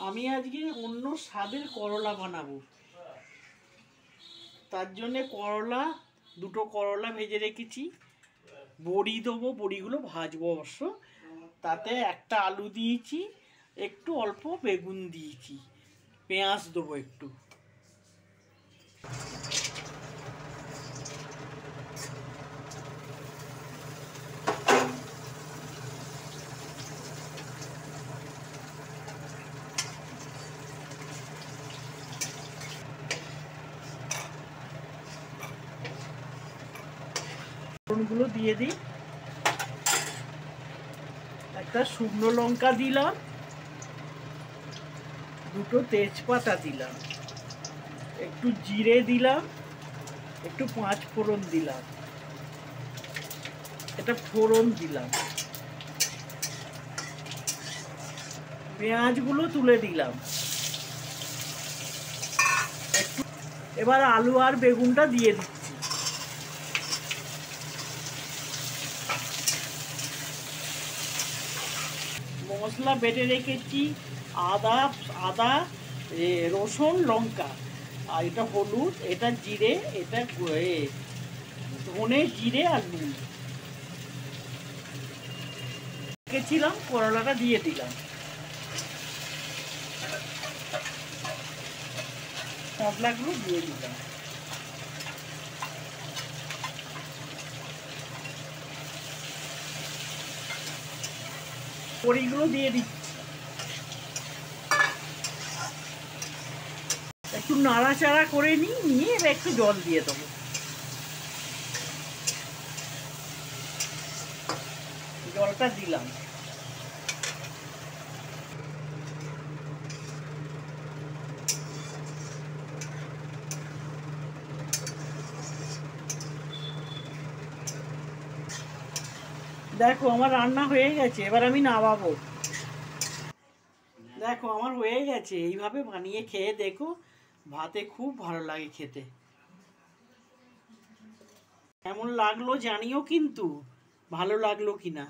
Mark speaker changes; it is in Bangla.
Speaker 1: আমি আজকে অন্য স্বাদের করলা বানাবো। তার জন্য দুটো করলা ভেজে রেখেছি। বড়ি দেবো, বড়িগুলো ভাজবো অবশ্য। তাতে একটা আলু দিয়েছি, একটু অল্প বেগুন দিয়েছি, পেঁয়াজ দেবো একটু। গুলো দিয়ে দিই। একটা শুকনো লঙ্কা দিলাম, দুটো তেজপাতা দিলাম, একটু জিরে দিলাম, একটু 5 ফোড়ন দিলাম, এটা ফোড়ন দিলাম, পেঁয়াজগুলো তুলে দিলাম। একটু এবার আলু আর বেগুনটা দিয়ে দিচ্ছি। মশলা বেটে রেখেছি, আদা রসুন লঙ্কা, আর এটা হলুদ, এটা জিরে, এটা ধনে জিরে আর নুন রেখেছিলাম। করলাটা দিয়ে দিলাম, মশলাগুলো দিয়ে দিলাম। বড়িগুলো দিয়ে দিচ্ছি, একটু নাড়াচাড়া করে নিয়ে এবার একটু জল দিয়ে দেবো। জলটা দিলাম। দেখো আমার রান্না হয়ে গেছে, এবার আমি নামাবো। দেখো আমার হয়ে গেছে, এইভাবে বানিয়ে খেয়ে দেখো, ভাতে খুব ভালো লাগে খেতে। কেমন লাগলো জানিও কিন্তু, ভালো লাগলো কিনা।